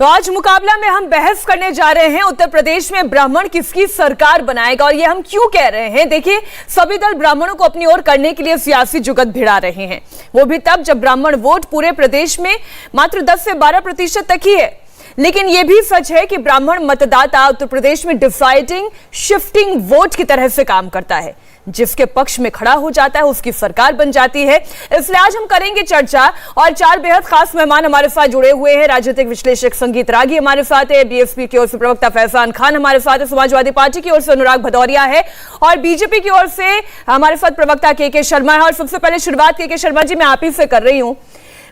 तो आज मुकाबला में हम बहस करने जा रहे हैं उत्तर प्रदेश में ब्राह्मण किसकी सरकार बनाएगा, और ये हम क्यों कह रहे हैं। देखिए, सभी दल ब्राह्मणों को अपनी ओर करने के लिए सियासी जुगत भिड़ा रहे हैं, वो भी तब जब ब्राह्मण वोट पूरे प्रदेश में मात्र 10 से 12% तक ही है। लेकिन यह भी सच है कि ब्राह्मण मतदाता उत्तर प्रदेश में डिसाइडिंग शिफ्टिंग वोट की तरह से काम करता है। जिसके पक्ष में खड़ा हो जाता है उसकी सरकार बन जाती है। इसलिए आज हम करेंगे चर्चा, और 4 बेहद खास मेहमान हमारे साथ जुड़े हुए हैं। राजनीतिक विश्लेषक संगीत रागी हमारे साथ है, बीएसपी की ओर से प्रवक्ता फैजान खान हमारे साथ है, समाजवादी पार्टी की ओर से अनुराग भदौरिया है, और बीजेपी की ओर से हमारे साथ प्रवक्ता के शर्मा है। और सबसे पहले शुरुआत के शर्मा जी मैं आप ही से कर रही हूं।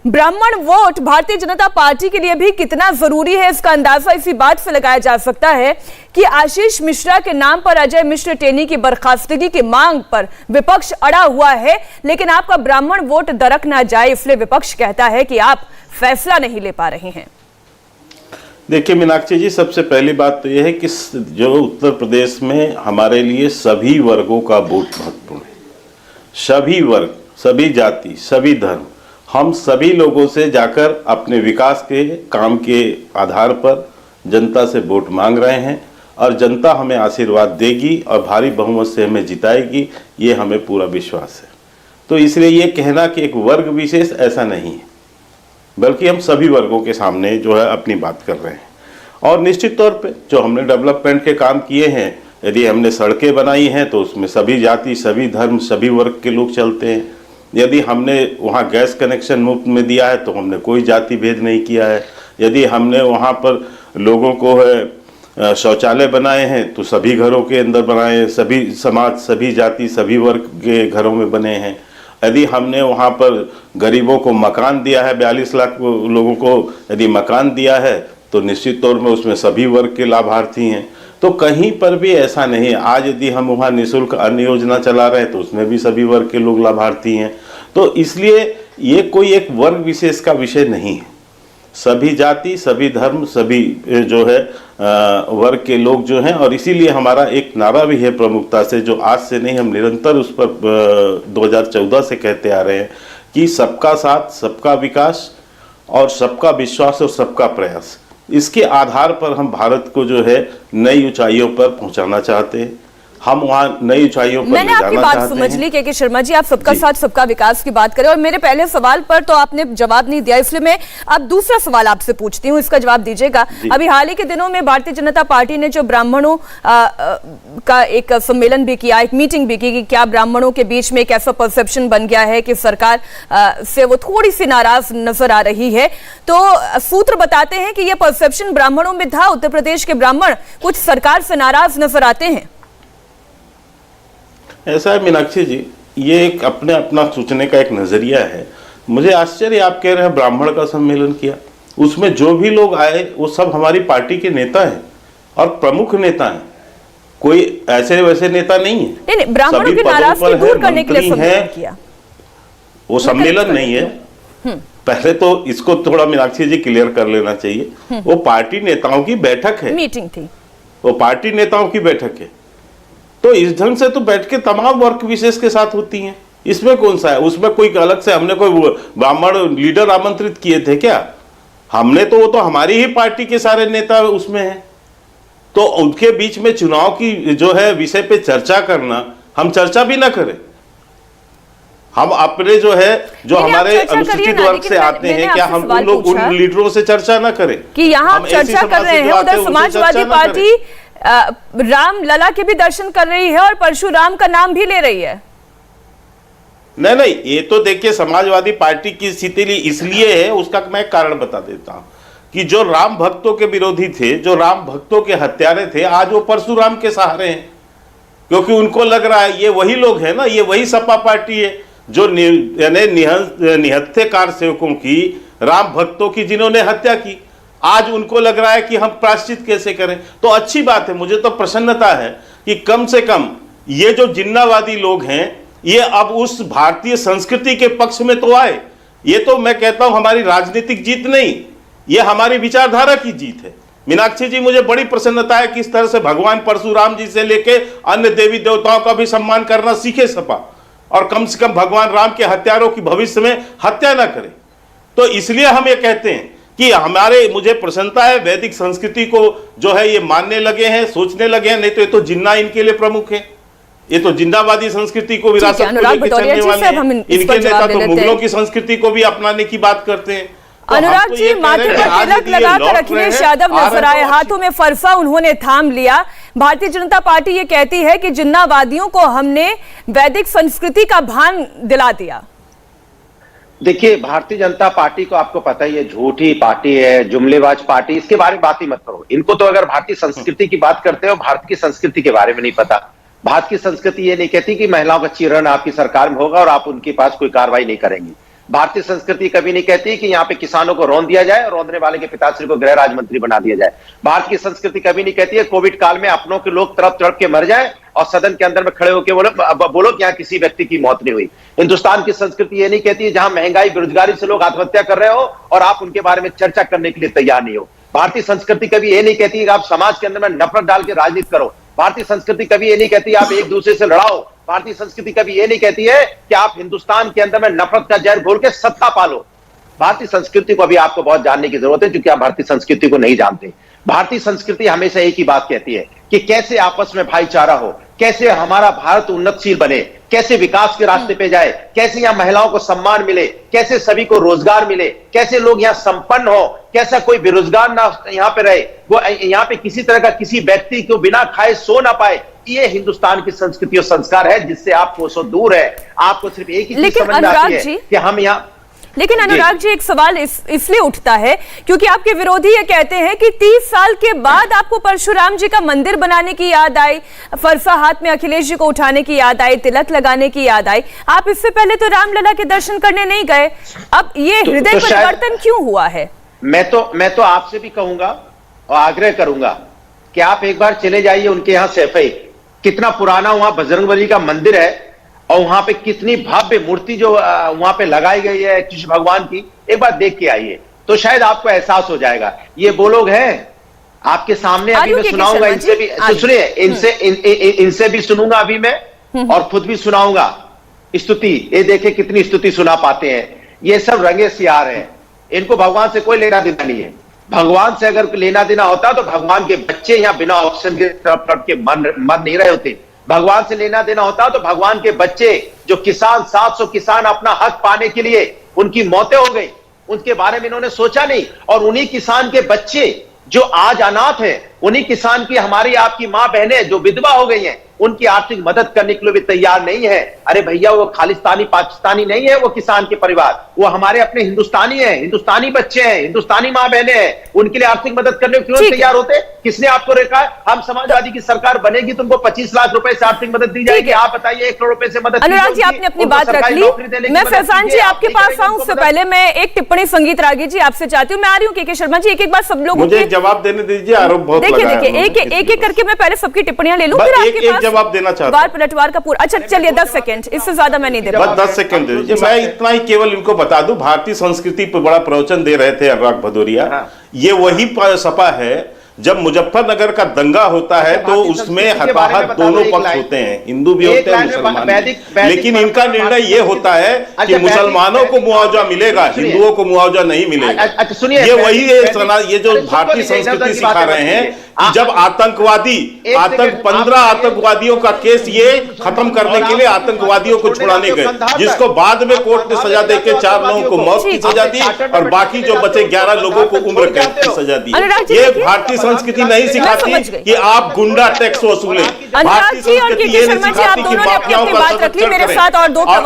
ब्राह्मण वोट भारतीय जनता पार्टी के लिए भी कितना जरूरी है, इसका अंदाजा इसी बात से लगाया जा सकता है कि आशीष मिश्रा के नाम पर अजय मिश्र टेनी की बर्खास्तगी की मांग पर विपक्ष अड़ा हुआ है, लेकिन आपका ब्राह्मण वोट दरक ना जाए इसलिए विपक्ष कहता है कि आप फैसला नहीं ले पा रहे हैं। देखिए मीनाक्षी जी, सबसे पहली बात तो यह है कि जो उत्तर प्रदेश में हमारे लिए सभी वर्गों का वोट महत्वपूर्ण है। सभी वर्ग, सभी जाति, सभी धर्म, हम सभी लोगों से जाकर अपने विकास के काम के आधार पर जनता से वोट मांग रहे हैं, और जनता हमें आशीर्वाद देगी और भारी बहुमत से हमें जिताएगी, ये हमें पूरा विश्वास है। तो इसलिए ये कहना कि एक वर्ग विशेष, ऐसा नहीं है, बल्कि हम सभी वर्गों के सामने जो है अपनी बात कर रहे हैं। और निश्चित तौर पे जो हमने डेवलपमेंट के काम किए हैं, यदि हमने सड़कें बनाई हैं तो उसमें सभी जाति, सभी धर्म, सभी वर्ग के लोग चलते हैं। यदि हमने वहाँ गैस कनेक्शन मुफ्त में दिया है तो हमने कोई जाति भेद नहीं किया है। यदि हमने वहाँ पर लोगों को है शौचालय बनाए हैं तो सभी घरों के अंदर बनाए हैं, सभी समाज, सभी जाति, सभी वर्ग के घरों में बने हैं। यदि हमने वहाँ पर गरीबों को मकान दिया है, 42 लाख लोगों को यदि मकान दिया है तो निश्चित तौर में उसमें सभी वर्ग के लाभार्थी हैं। तो कहीं पर भी ऐसा नहीं है। आज यदि हम वहाँ निःशुल्क अन्न योजना चला रहे हैं तो उसमें भी सभी वर्ग के लोग लाभार्थी हैं। तो इसलिए ये कोई एक वर्ग विशेष का विषय नहीं है। सभी जाति, सभी धर्म, सभी जो है वर्ग के लोग जो हैं, और इसीलिए हमारा एक नारा भी है प्रमुखता से, जो आज से नहीं, हम निरंतर उस पर 2014 से कहते आ रहे हैं कि सबका साथ, सबका विकास और सबका विश्वास और सबका प्रयास, इसके आधार पर हम भारत को जो है नई ऊंचाइयों पर पहुंचाना चाहते हैं। हम वहाँ नई ऊंचाइयों पर मैंने आपकी बात समझ ली के शर्मा जी, आप सबका साथ सबका विकास की बात करें, और मेरे पहले सवाल पर तो आपने जवाब नहीं दिया, इसलिए मैं अब दूसरा सवाल आपसे पूछती हूँ, इसका जवाब दीजिएगा। अभी हाल ही के दिनों में भारतीय जनता पार्टी ने जो ब्राह्मणों का एक सम्मेलन भी किया, एक मीटिंग भी की कि क्या ब्राह्मणों के बीच में एक ऐसा परसेप्शन बन गया है कि सरकार से वो थोड़ी सी नाराज नजर आ रही है। तो सूत्र बताते हैं कि यह परसेप्शन ब्राह्मणों में था, उत्तर प्रदेश के ब्राह्मण कुछ सरकार से नाराज नजर आते हैं। ऐसा है मीनाक्षी जी, ये एक अपना सोचने का एक नजरिया है। मुझे आश्चर्य, आप कह रहे हैं ब्राह्मण का सम्मेलन किया, उसमें जो भी लोग आए वो सब हमारी पार्टी के नेता हैं और प्रमुख नेता हैं, कोई ऐसे वैसे नेता नहीं है। नहीं, ब्राह्मणों की नाराजगी दूर करने के लिए सम्मेलन किया, वो सम्मेलन नहीं है। पहले तो इसको थोड़ा मीनाक्षी जी क्लियर कर लेना चाहिए। वो पार्टी नेताओं की बैठक है, मीटिंग थी, वो पार्टी नेताओं की बैठक है। तो इस ढंग से तो बैठ के तमाम वर्ग विशेष के साथ होती हैं, इसमें कौन सा है? उसमें कोई अलग से हमने कोई ब्राह्मण लीडर आमंत्रित किए थे क्या? हमने तो, वो तो हमारी ही पार्टी के सारे नेता उसमें हैं। तो उनके बीच में चुनाव की जो है विषय पे चर्चा करना, हम चर्चा भी ना करें। हम अपने जो है, जो हमारे अनुसूचित वर्ग से आते हैं, क्या हम उन लीडरों से चर्चा ना करें कि यहाँ हम चर्चा कर रहे हैं? उधर समाजवादी पार्टी राम लला के भी दर्शन कर रही है और परशुराम का नाम भी ले रही है। नहीं, ये तो देखिए समाजवादी पार्टी की स्थिति इसलिए है, उसका मैं कारण बता देता हूं कि जो राम भक्तों के विरोधी थे, जो राम भक्तों के हत्यारे थे, आज वो परशुराम के सहारे हैं, क्योंकि उनको लग रहा है ये वही लोग हैं ना, ये वही सपा पार्टी है जो निहत्थे सेवकों की, राम भक्तों की जिन्होंने हत्या की। आज उनको लग रहा है कि हम प्रायश्चित कैसे करें। तो अच्छी बात है, मुझे तो प्रसन्नता है कि कम से कम ये जो जिन्नावादी लोग हैं, ये अब उस भारतीय संस्कृति के पक्ष में तो आए। ये तो मैं कहता हूं हमारी राजनीतिक जीत नहीं, ये हमारी विचारधारा की जीत है। मीनाक्षी जी, मुझे बड़ी प्रसन्नता है कि इस तरह से भगवान परशुराम जी से लेके अन्य देवी देवताओं का भी सम्मान करना सीखे सपा, और कम से कम भगवान राम के हत्यारों की भविष्य में हत्या ना करे। तो इसलिए हम ये कहते हैं कि हमारे, मुझे प्रसन्नता है वैदिक संस्कृति को जो है ये मानने लगे हैं, सोचने लगे हैं। नहीं तो ये तो जिन्ना इनके लिए प्रमुख है, ये तो जिन्नावादी संस्कृति को विरासत को लेकर चलने वाले हैं। इनके नेता तो मुगलों की संस्कृति को भी अपनाने की बात करते हैं। तो अनुराग जी, माथे पर तिलक लगाकर अखिलेश यादव नजर आए, हाथों में फरसा उन्होंने थाम लिया। भारतीय जनता पार्टी ये कहती है कि जिन्नावादियों को हमने वैदिक संस्कृति का भान दिला दिया। देखिए, भारतीय जनता पार्टी को आपको पता ही है, झूठी पार्टी है, जुमलेबाज पार्टी, इसके बारे में बात ही मत करो। इनको तो अगर भारतीय संस्कृति की बात करते हो, भारत की संस्कृति के बारे में नहीं पता। भारत की संस्कृति ये नहीं कहती कि महिलाओं का चीरन आपकी सरकार में होगा और आप उनके पास कोई कार्रवाई नहीं करेंगी। भारतीय संस्कृति कभी नहीं कहती कि यहाँ पे किसानों को रौंद दिया जाए और रौंदने वाले के पिताश्री को गृह राज्य मंत्री बना दिया जाए। भारत की संस्कृति कभी नहीं कहती है कोविड काल में अपनों के लोग तड़प तड़प के मर जाए और सदन के अंदर में खड़े होकर बोलो कि यहाँ किसी व्यक्ति की मौत नहीं हुई। हिंदुस्तान की संस्कृति ये नहीं कहती है जहां महंगाई बेरोजगारी से लोग आत्महत्या कर रहे हो और आप उनके बारे में चर्चा करने के लिए तैयार नहीं हो। भारतीय संस्कृति कभी ये नहीं कहती कि आप समाज के अंदर में नफरत डाल के राजनीति करो। भारतीय संस्कृति कभी ये नहीं कहती आप एक दूसरे से लड़ाओ। भारतीय संस्कृति कभी ये नहीं कहती है कि आप हिंदुस्तान के अंदर में नफरत का जहर घोल के सत्ता पालो। भारतीय संस्कृति को अभी आपको बहुत जानने की जरूरत है, क्योंकि आप भारतीय संस्कृति को नहीं जानते। भारतीय संस्कृति हमेशा एक ही बात कहती है कि कैसे आपस में भाईचारा हो, कैसे हमारा भारत उन्नतशील बने, कैसे विकास के रास्ते पे जाए, कैसे यहाँ महिलाओं को सम्मान मिले, कैसे सभी को रोजगार मिले, कैसे लोग यहाँ संपन्न हो, कैसा कोई बेरोजगार ना यहाँ पे रहे, वो यहाँ पे किसी तरह का किसी व्यक्ति को बिना खाए सो ना पाए। ये हिंदुस्तान की संस्कृति और संस्कार है जिससे आप कोसों दूर है। आपको सिर्फ एक ही चीज समझ में आती है कि हम यहाँ। लेकिन अनुराग जी, एक सवाल इसलिए उठता है क्योंकि आपके विरोधी ये कहते हैं कि 30 साल के बाद आपको परशुराम जी का मंदिर बनाने की याद आई, फरसा हाथ में अखिलेश जी को उठाने की याद आई, तिलक लगाने की याद आई। आप इससे पहले तो रामलला के दर्शन करने नहीं गए, अब ये हृदय परिवर्तन क्यों हुआ है? मैं तो आपसे भी कहूंगा और आग्रह करूंगा कि आप एक बार चले जाइए उनके यहाँ सैफई, कितना पुराना वहां बजरंगबली का मंदिर है और वहां पे कितनी भव्य मूर्ति जो वहां पे लगाई गई है कृष्ण भगवान की, एक बार देख के आइए तो शायद आपको एहसास हो जाएगा। ये वो लोग हैं आपके सामने, अभी मैं सुनाऊंगा, इनसे भी सुनिए, इनसे भी सुनूंगा अभी मैं और खुद भी सुनाऊंगा स्तुति। ये देखे कितनी स्तुति सुना पाते हैं। ये सब रंगे सियार हैं, इनको भगवान से कोई लेना देना नहीं है। भगवान से अगर लेना देना होता तो भगवान के बच्चे यहाँ बिना ऑक्सीजन के तड़प के मर नहीं रहे होते। भगवान से लेना देना होता तो भगवान के बच्चे जो किसान 700 किसान अपना हक पाने के लिए उनकी मौतें हो गई, उनके बारे में इन्होंने सोचा नहीं। और उन्हीं किसान के बच्चे जो आज अनाथ है, उन्हीं किसान की हमारी आपकी मां बहनें जो विधवा हो गई हैं, उनकी आर्थिक मदद करने के लिए भी तैयार नहीं है। अरे भैया, वो खालिस्तानी पाकिस्तानी नहीं है, वो किसान के परिवार, वो हमारे अपने हिंदुस्तानी है, हिंदुस्तानी बच्चे हैं, हिंदुस्तानी मां बहनें हैं। उनके लिए आर्थिक मदद करने को क्यों तैयार होते? किसने आपको रोका? हम समाजवादी की सरकार बनेगी तो उनको 25 लाख रुपए से आर्थिक मदद दी जाएगी। आप बताइए 1 करोड़ रुपए से मदद? अनुराग जी, आपने अपनी बात रख ली। मैं फैजान जी आपके पास आऊं उससे पहले मैं एक टिप्पणी संगीत रागी जी आपसे चाहती हूँ। मैं आ रही हूँ के शर्मा जी, एक एक बार सब लोग मुझे जवाब देने दीजिए। आरोप बहुत देखिए एक करके मैं पहले सबकी टिप्पणियां ले लूं, फिर आपके पास जवाब देना चाहता हूं। पलटवार का पूरा। अच्छा चलिए 10 सेकंड, इससे ज्यादा मैं नहीं दे बस 10 सेकंड दे दीजिए। मैं इतना ही केवल इनको बता दूं, भारतीय संस्कृति पर बड़ा प्रवचन दे रहे थे अनुराग भदौरिया। ये वही सपा है जब मुजफ्फरनगर का दंगा होता है तो उसमें हताहत दोनों पक्ष होते हैं, हिंदू भी होते हैं, मुसलमान भी। लेकिन इनका निर्णय ये होता है कि मुसलमानों को मुआवजा मिलेगा, हिंदुओं को मुआवजा नहीं मिलेगा। ये वही ये जो भारतीय संस्कृति सिखा रहे हैं कि जब आतंकवादी 15 आतंकवादियों का केस ये खत्म करने के लिए आतंकवादियों को छुड़ाने गए, जिसको बाद में कोर्ट ने सजा देकर 4 लोगों को मौत की सजा दी और बाकी जो बचे 11 लोगों को उम्र कैद की सजा दी। ये भारतीय संस्कृति नहीं सिखाती कि आप गुंडा टैक्स वसूलें। भारतीय संस्कृति ये नहीं सिखाती कि माफियाओं का संरक्षण करें। और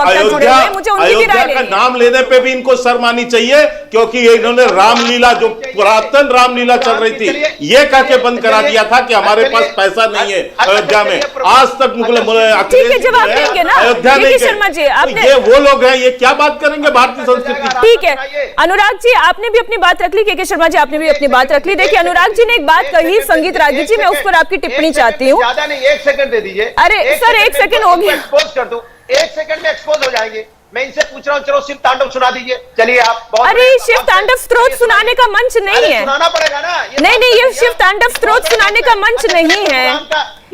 अयोध्या का नाम लेने पे भी इनको शर्म आनी चाहिए, क्योंकि इन्होंने रामलीला, जो पुरातन रामलीला चल रही थी, ये कह के बंद करा दिया था कि हमारे पास पैसा नहीं है अयोध्या में। आज तक अयोध्या नहीं, ये वो लोग हैं, ये क्या बात करेंगे भारतीय संस्कृति? ठीक है अनुराग जी, आपने भी अपनी बात रख ली, के शर्मा जी आपने भी अपनी बात रख ली। देखिए अनुराग जी ने एक बात कही, संगीत रागी जी, मैं उस पर आपकी टिप्पणी चाहती हूँ। ज्यादा नहीं, 1 सेकंड दे दीजिए। अरे सर 1 सेकंड हो गया, एक्सपोज कर दूं, 1 सेकंड में एक्सपोज हो जाएंगे। मैं इनसे पूछ रहा हूँ, चलो शिव तांडव सुना दीजिए। चलिए आप। अरे शिव तांडव स्तोत्र सुनाने का मंच नहीं है, सुनाना पड़ेगा ना। नहीं ये शिव तांडव स्तोत्र सुनाने का मंच नहीं है।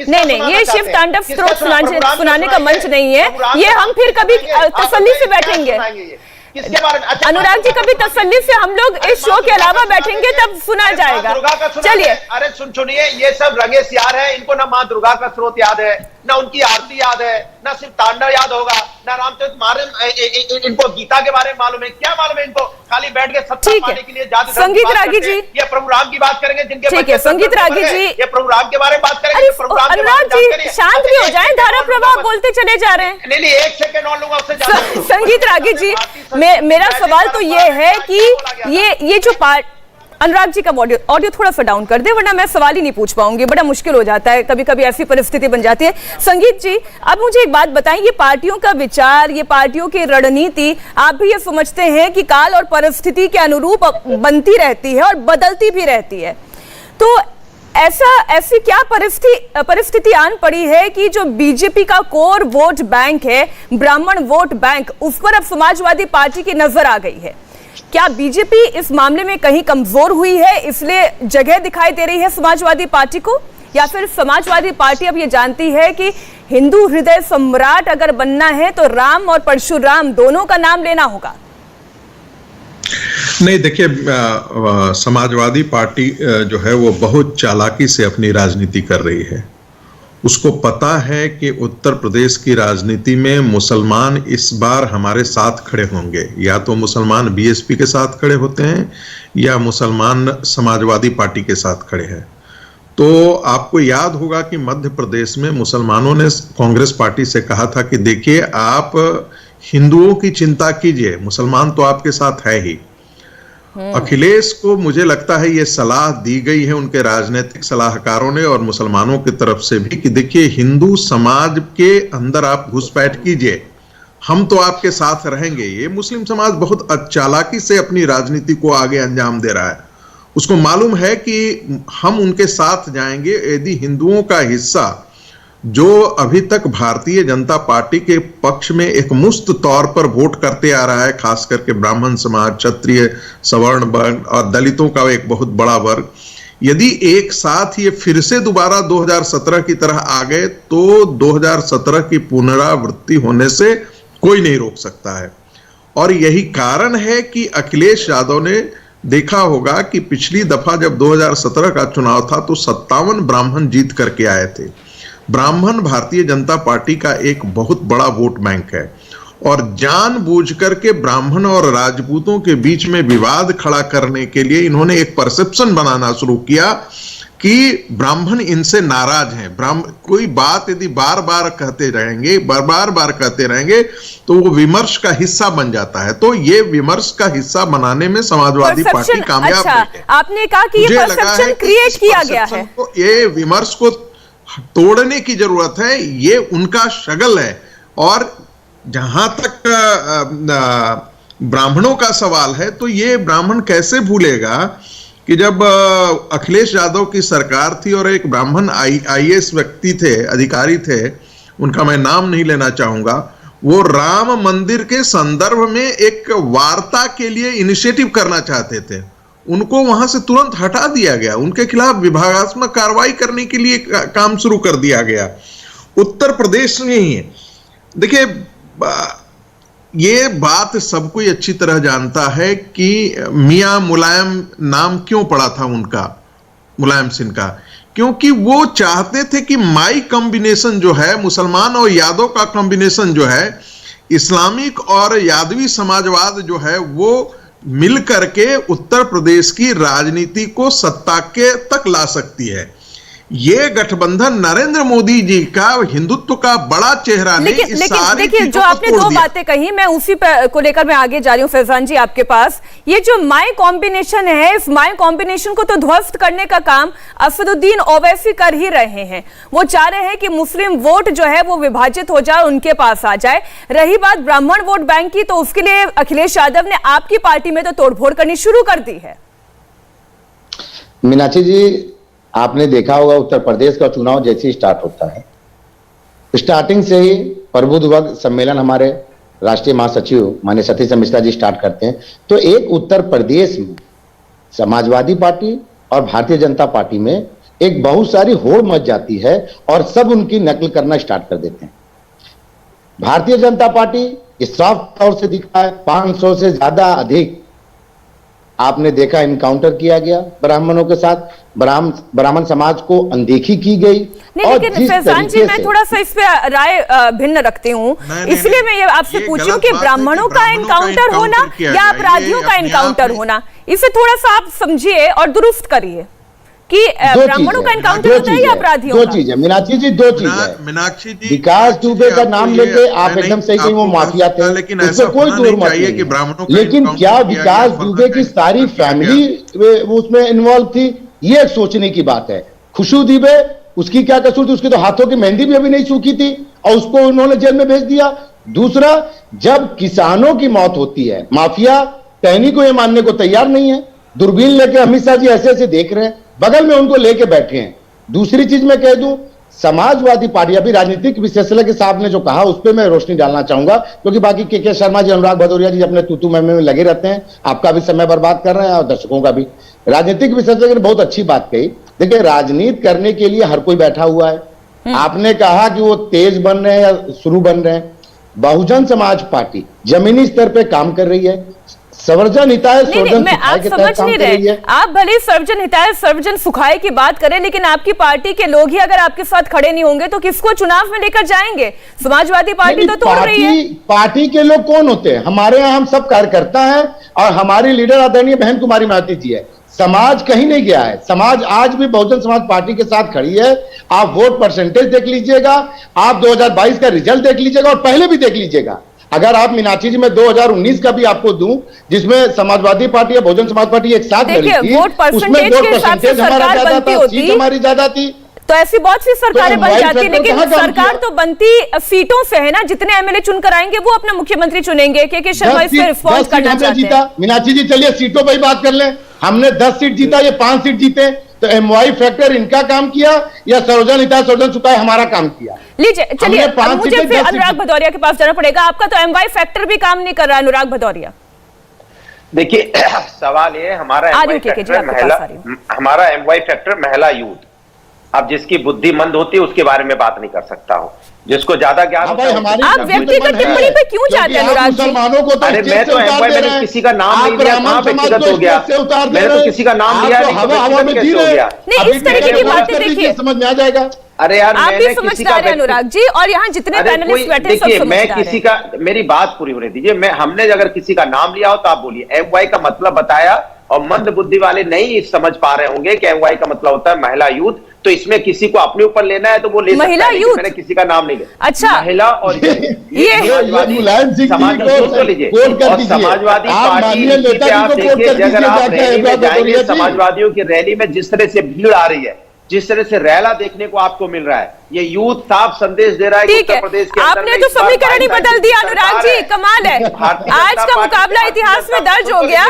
नहीं ये शिव तांडव स्तोत्र सुनाने का मंच नहीं है। ये हम फिर कभी तसल्ली से बैठेंगे। किसके बारे में? अच्छा, अनुराग जी कभी तसल्ली से हम लोग इस शो के अलावा बैठेंगे तब सुना जाएगा। चलिए, अरे सुनिए, ये सब रंगे सियार है, इनको ना माँ दुर्गा का स्रोत याद है, ना उनकी आरती याद है, ना सिर्फ तांडव याद होगा, ना रामचरितमानस, इनको गीता के बारे में मालूम है, क्या मालूम है इनको? खाली बैठ के सत्ता पाने के लिए जाति धर्म की संगीत बात रागी करते हैं। जी, ये प्रभु राम की बात करेंगे, जिनके ठीक है, संगीत रागी जी, ये प्रभु राम के बारे में बात करेंगे। अनुराग जी शांत भी हो जाए, धारा प्रवाह बोलते चले जा रहे हैं। नहीं, एक सेकंड और लूंगा उससे ज्यादा। संगीत रागी जी, मेरा सवाल तो ये है कि ये जो अनुराग जी का ऑडियो थोड़ा सा डाउन कर दे, वरना मैं सवाल ही नहीं पूछ पाऊंगी, बड़ा मुश्किल हो जाता है, कभी कभी ऐसी परिस्थिति बन जाती है। संगीत जी, अब मुझे एक बात बताएं, ये पार्टियों का विचार, ये पार्टियों की रणनीति, आप भी ये समझते हैं कि काल और परिस्थिति के अनुरूप बनती रहती है और बदलती भी रहती है, तो ऐसी क्या परिस्थिति आन पड़ी है कि जो बीजेपी का कोर वोट बैंक है, ब्राह्मण वोट बैंक, उस पर अब समाजवादी पार्टी की नजर आ गई है? क्या बीजेपी इस मामले में कहीं कमजोर हुई है, इसलिए जगह दिखाई दे रही है समाजवादी पार्टी को, या फिर समाजवादी पार्टी अब ये जानती है कि हिंदू हृदय सम्राट अगर बनना है तो राम और परशुराम दोनों का नाम लेना होगा? नहीं, देखिए, समाजवादी पार्टी जो है वो बहुत चालाकी से अपनी राजनीति कर रही है। उसको पता है कि उत्तर प्रदेश की राजनीति में मुसलमान इस बार हमारे साथ खड़े होंगे, या तो मुसलमान बीएसपी के साथ खड़े होते हैं या मुसलमान समाजवादी पार्टी के साथ खड़े हैं। तो आपको याद होगा कि मध्य प्रदेश में मुसलमानों ने कांग्रेस पार्टी से कहा था कि देखिए, आप हिंदुओं की चिंता कीजिए, मुसलमान तो आपके साथ है ही। अखिलेश को मुझे लगता है ये सलाह दी गई है उनके राजनीतिक सलाहकारों ने और मुसलमानों की तरफ से भी कि देखिए, हिंदू समाज के अंदर आप घुसपैठ कीजिए, हम तो आपके साथ रहेंगे। ये मुस्लिम समाज बहुत चालाकी से अपनी राजनीति को आगे अंजाम दे रहा है। उसको मालूम है कि हम उनके साथ जाएंगे यदि हिंदुओं का हिस्सा जो अभी तक भारतीय जनता पार्टी के पक्ष में एक मुफ्त तौर पर वोट करते आ रहा है, खास करके ब्राह्मण समाज, क्षत्रिय, सवर्ण वर्ण और दलितों का एक बहुत बड़ा वर्ग, यदि एक साथ ये फिर से दोबारा 2017 की तरह आ गए तो 2017 की पुनरावृत्ति होने से कोई नहीं रोक सकता है। और यही कारण है कि अखिलेश यादव ने देखा होगा कि पिछली दफा जब 2017 का चुनाव था तो 57 ब्राह्मण जीत करके आए थे। ब्राह्मण भारतीय जनता पार्टी का एक बहुत बड़ा वोट बैंक है और जानबूझ करके ब्राह्मण और राजपूतों के बीच में विवाद खड़ा करने के लिए इन्होंने एक परसेप्शन बनाना शुरू किया कि ब्राह्मण इनसे नाराज हैं। कोई बात यदि बार बार कहते रहेंगे तो वो विमर्श का हिस्सा बन जाता है। तो ये विमर्श का हिस्सा बनाने में समाजवादी पार्टी कामयाब रही है। आपने कहा कि ये परसेप्शन क्रिएट किया गया है, ये विमर्श को तोड़ने की जरूरत है, ये उनका शगल है। और जहां तक ब्राह्मणों का सवाल है तो ये ब्राह्मण कैसे भूलेगा कि जब अखिलेश यादव की सरकार थी और एक ब्राह्मण आईएएस व्यक्ति थे, अधिकारी थे, उनका मैं नाम नहीं लेना चाहूंगा, वो राम मंदिर के संदर्भ में एक वार्ता के लिए इनिशिएटिव करना चाहते थे, उनको वहां से तुरंत हटा दिया गया, उनके खिलाफ विभागात्मक कार्रवाई करने के लिए काम शुरू कर दिया गया। उत्तर प्रदेश में ही है। देखिए, ये बात सब कोई अच्छी तरह जानता है कि मियां मुलायम नाम क्यों पड़ा था उनका, मुलायम सिंह का, क्योंकि वो चाहते थे कि माई कॉम्बिनेशन जो है, मुसलमान और यादव का कॉम्बिनेशन जो है, इस्लामिक और यादवी समाजवाद जो है, वो मिल करके उत्तर प्रदेश की राजनीति को सत्ता के तक ला सकती है। ये गठबंधन नरेंद्र मोदी जी का हिंदुत्व का बड़ा चेहरा ने इस सारी देखिए, जो आपने दो बातें कही, मैं उसी को लेकर मैं आगे जा रही हूं फैजान जी आपके पास। ये जो माई कॉम्बिनेशन है, इस माई कॉम्बिनेशन को तो ध्वस्त करने का काम असदुद्दीन ओवैसी कर ही रहे हैं। वो चाह रहे हैं कि मुस्लिम वोट जो है वो विभाजित हो जाए, उनके पास आ जाए। रही बात ब्राह्मण वोट बैंक की, तो उसके लिए अखिलेश यादव ने आपकी पार्टी में तो तोड़फोड़ करनी शुरू कर दी है। मीनाक्षी जी, आपने देखा होगा उत्तर प्रदेश का चुनाव जैसे ही स्टार्ट होता है, स्टार्टिंग से ही प्रबुद्ध वर्ग सम्मेलन हमारे राष्ट्रीय महासचिव माननीय सतीश मिश्रा जी स्टार्ट करते हैं, तो एक उत्तर प्रदेश में समाजवादी पार्टी और भारतीय जनता पार्टी में एक बहुत सारी होड़ मच जाती है और सब उनकी नकल करना स्टार्ट कर देते हैं। भारतीय जनता पार्टी साफ तौर से दिखा है। 500 से ज्यादा अधिक आपने देखा इनकाउंटर किया गया ब्राह्मणों के साथ, ब्राह्मण समाज को अनदेखी की गई। नहीं, लेकिन फैजान जी मैं थोड़ा सा इस पे राय भिन्न रखती हूँ, इसलिए मैं ये आपसे पूछूं कि ब्राह्मणों का एनकाउंटर होना या अपराधियों का एनकाउंटर होना, इसे थोड़ा सा आप समझिए और दुरुस्त करिए कि ब्राह्मणों का एनकाउंटर होता है या अपराधियों का? दो चीज है मीनाक्षी जी, दो चीज है। मीनाक्षी जी, विकास दुबे का नाम लेके आप एकदम सही कहीं वो माफिया थे, उसमें कोई दूर मत नहीं, लेकिन क्या विकास दुबे की सारी फैमिली उसमें इन्वॉल्व थी, ये सोचने की बात है। खुशबू दुबे, उसकी क्या कसूर थी? उसके तो हाथों की मेहंदी भी अभी नहीं सूखी थी और उसको उन्होंने जेल में भेज दिया। दूसरा, जब किसानों की मौत होती है, माफिया टहनी को यह मानने को तैयार नहीं है, दूरबीन लेके अमित शाह जी ऐसे ऐसे देख रहे हैं, बगल में उनको लेके बैठे हैं। दूसरी चीज मैं कह दूं, समाजवादी पार्टी, अभी राजनीतिक विश्लेषक साहब ने जो कहा उस पर मैं रोशनी डालना चाहूंगा, क्योंकि बाकी के शर्मा जी, अनुराग भदौरिया जी अपने तूतू में लगे रहते हैं, आपका भी समय बर्बाद कर रहे हैं और दर्शकों का भी। राजनीतिक विश्लेषक ने बहुत अच्छी बात कही। देखिए, राजनीति करने के लिए हर कोई बैठा हुआ है। आपने कहा कि वो तेज बन रहे हैं या शुरू बन रहे हैं, बहुजन समाज पार्टी जमीनी स्तर पे काम कर रही है, सर्वजन हिताय सर्वजन सुखाय के तहत काम कर रही है। आप भले सर्वजन हिताय सर्वजन सुखाय की बात करें, लेकिन आपकी पार्टी के लोग ही अगर आपके साथ खड़े नहीं होंगे तो किसको चुनाव में लेकर जाएंगे? समाजवादी पार्टी तो तोड़ रही है। पार्टी के लोग कौन होते हैं? हमारे यहाँ हम सब कार्यकर्ता हैं और हमारी लीडर आदरणीय बहन कुमारी मायावती जी है। समाज कहीं नहीं गया है, समाज आज भी बहुजन समाज पार्टी के साथ खड़ी है। आप वोट परसेंटेज देख लीजिएगा, आप 2022 का रिजल्ट देख लीजिएगा और पहले भी देख लीजिएगा। अगर आप मीनाक्षी जी, मैं 2019 का भी आपको दूं, जिसमें समाजवादी पार्टी या बहुजन समाज पार्टी एक साथ लड़ी थी, उसमें वोट परसेंटेज हमारा ज्यादा था, सीट हमारी ज्यादा थी। तो ऐसी बहुत सी सरकारें बन जाती है, लेकिन सरकार तो बनती सीटों से है ना। जितने एमएलए चुनकर आएंगे वो अपना मुख्यमंत्री चुनेंगे। के शर्मा इस पे रिस्पॉन्स करना चाहते हैं। मीनाक्षी जी, चलिए सीटों पर ही बात कर लें। हमने 10 सीट जीता, ये 5 सीट जीते, तो एमवाई फैक्टर इनका काम किया या सर्वजन हिताय सर्वजन सुखाय हमारा काम किया? लीजिए, चलिए मुझे फिर अनुराग भदौरिया के पास जाना पड़ेगा। आपका तो एमवाई फैक्टर भी काम नहीं कर रहा है, अनुराग भदौरिया। देखिए, सवाल ये, हमारा एमवाई फैक्टर महिला यूथ। अब जिसकी बुद्धि मंद होती है उसके बारे में बात नहीं कर सकता हूँ, जिसको ज्यादा ज्ञान होता है। आप व्यक्तिगत टिप्पणी पे क्यों जाते हैं अनुराग जी? अरे मैं तो मैंने किसी का नाम नहीं लिया, कहां व्यक्तिगत हो गया? मैंने तो किसी का नाम लिया नहीं, कैसे हो गया? नहीं, इस तरीके की बातें देखिए, समझ में आ जाएगा। अरे यार, आप भी समझदार हैं अनुराग जी, और यहाँ जितने पैनलिस्ट बैठे सब समझदार हैं। मैं किसी का, मेरी बात पूरी होने दीजिए। हमने अगर किसी का नाम लिया हो तो आप बोलिए। एमवाई का मतलब बताया, और मंद बुद्धि वाले नहीं समझ पा रहे होंगे कि एमवाई का मतलब होता है महिला यूथ। तो इसमें किसी को अपने ऊपर लेना है तो वो ले सकता है, लेकिन मैंने किसी का नाम नहीं लिया। अच्छा, महिला और मुलायम सिंह तो लीजिए, और समाजवादी पार्टी आप देखिए, अगर आप रैली में जाएंगे, समाजवादियों की रैली में जिस तरह से भीड़ आ रही है, जिस तरह से रैला देखने को आपको मिल रहा है, ये यूथ साफ संदेश दे रहा है कि उत्तर प्रदेश के अंदर आपने तो समीकरण ही बदल दिया अनुराग जी, कमाल है। आज का मुकाबला इतिहास में दर्ज हो गया।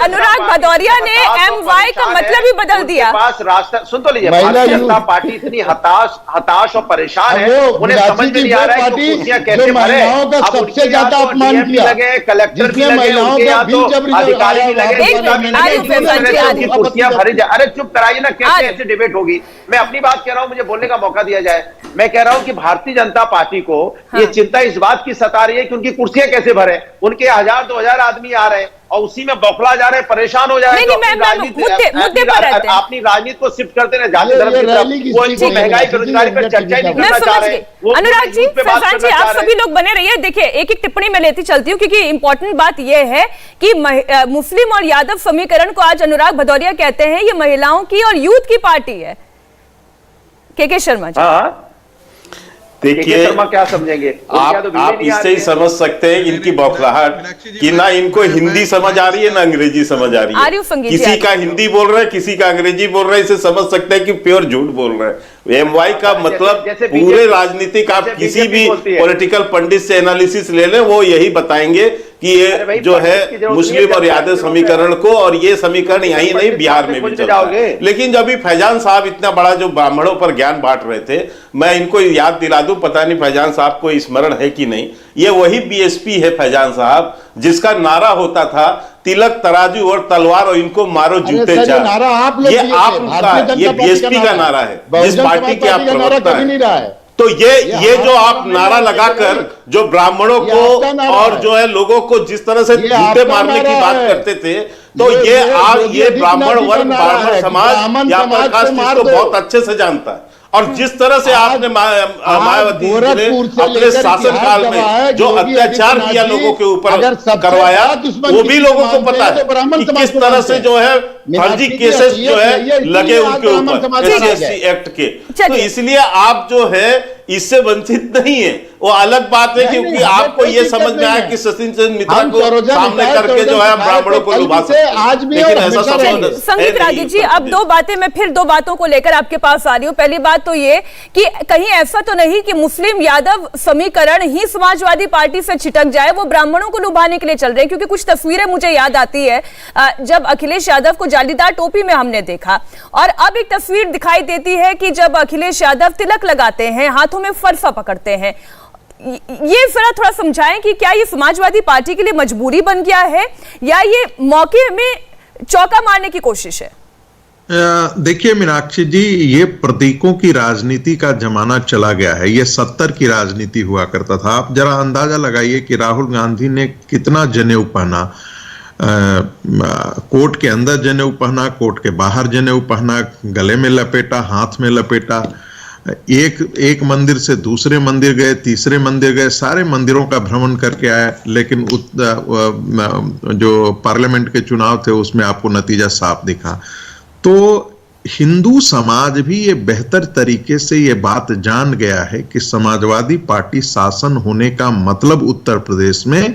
अनुराग भदौरिया ने एमवाई का मतलब ही बदल दिया। पास रास्ता सुन तो लीजिए, भारतीय जनता पार्टी इतनी हताश और परेशान है, उन्हें समझ में नहीं आ रहा है कि कुर्सियां कैसे भरे। सबसे ज्यादा अपमान किया, लगे, कलेक्टर भी लगे, उनके यहाँ तो अधिकारी भी लगे, कुर्सियां भरी जाए। अरे चुप कराइए ना, कैसे ऐसे डिबेट होगी? मैं अपनी बात कह रहा हूं, मुझे बोलने का मौका दिया जाए। मैं कह रहा हूं कि भारतीय जनता पार्टी को ये चिंता इस बात की सता रही है कि उनकी कुर्सियां कैसे भरे। उनके 1000-2000 आदमी आ रहे हैं और उसी में बौखला जा रहे हैं, परेशान हो जा रहे हैं। अपनी राजनीति को शिफ्ट करते रहे, जाति धर्म की तरफ, महंगाई बेरोजगारी पर चर्चा ही नहीं करना चाह रहे। अनुराग जी, फैजान जी, आप सभी लोग बने रहिए। देखिए, एक एक टिप्पणी में लेती चलती हूँ, क्योंकि इंपॉर्टेंट बात यह है कि मुस्लिम और यादव समीकरण को आज अनुराग भदौरिया कहते हैं, ये महिलाओं की और यूथ की पार्टी है। के शर्मा जी, देखिए, शर्मा क्या समझेंगे? आप इससे ही समझ सकते हैं इनकी बौखलाहट कि ना इनको हिंदी समझ आ रही है ना अंग्रेजी समझ आ रही है। किसी का हिंदी बोल रहे हैं, किसी का अंग्रेजी बोल रहे हैं, इसे समझ सकते हैं कि प्योर झूठ बोल रहे हैं। एमवाई का मतलब पूरे राजनीतिक, आप किसी भी पॉलिटिकल पंडित से एनालिसिस ले लें, वो यही बताएंगे कि ये जो है मुस्लिम और यादव समीकरण को, और ये समीकरण यही नहीं बिहार में भी चलता है। लेकिन जब भी फैजान साहब इतना बड़ा जो ब्राह्मणों पर ज्ञान बांट रहे थे, मैं इनको याद दिला दूं, पता नहीं फैजान साहब को स्मरण है कि नहीं, ये वही बीएसपी है फैजान साहब जिसका नारा होता था, तिलक तराजू और तलवार और इनको मारो जूते चार। ये आप, ये बीएसपी का नारा है, जिस पार्टी के आप प्रवक्ता हैं। तो ये जो आप नारा लगाकर जो ब्राह्मणों को और जो है लोगों को जिस तरह से जूते मारने की बात करते थे, तो ये ब्राह्मण वर्ग, ब्राह्मण समाज या प्रकाश इसको बहुत अच्छे से जानता है। और जिस तरह से आपने मायावती जी ने अपने शासनकाल में जो अत्याचार किया लोगों के ऊपर करवाया, वो भी लोगों को पता है कि किस तरह से जो है फर्जी केसेस जो है लगे उनके ऊपर SC एक्ट के। तो इसलिए आप जो है इससे वंचित नहीं है, वो अलग बात है, क्योंकि आपको ये समझ में आया कि सचिन चंद्र मित्रा को सामने करके जो है ब्राह्मणों को लुभा सकते हैं। आज भी लेकिन ऐसा संगीत रागी जी, अब दो बातें, मैं फिर दो बातों को लेकर आपके पास आ रही हूँ। पहली बात तो ये कि कहीं ऐसा तो नहीं कि मुस्लिम यादव समीकरण ही समाजवादी पार्टी से छिटक जाए, वो ब्राह्मणों को लुभाने के लिए चल रहे हैं। क्योंकि कुछ तस्वीरें मुझे याद आती है जब अखिलेश यादव को जालीदार टोपी में हमने देखा, और अब एक तस्वीर दिखाई देती है कि जब अखिलेश यादव तिलक लगाते हैं, हाथों में फरसा पकड़ते हैं। ये जरा थोड़ा समझाएं कि क्या ये समाजवादी पार्टी के लिए मजबूरी बन गया है या ये मौके में चौका मारने की कोशिश है? देखिए मीनाक्षी जी, ये प्रतीकों की राजनीति का जमाना चला गया है। ये 70 की राजनीति हुआ करता था। आप जरा अंदाजा लगाइए कि राहुल गांधी ने कितना जनेऊ पहना, कोर्ट के अंदर जनेऊ पहना, कोर्ट के बाहर जनेऊ पहना, गले में लपेटा, हाथ में लपेटा, एक मंदिर से दूसरे मंदिर गए, तीसरे मंदिर गए, सारे मंदिरों का भ्रमण करके आए। लेकिन जो पार्लियामेंट के चुनाव थे उसमें आपको नतीजा साफ दिखा। तो हिंदू समाज भी ये बेहतर तरीके से ये बात जान गया है कि समाजवादी पार्टी शासन होने का मतलब उत्तर प्रदेश में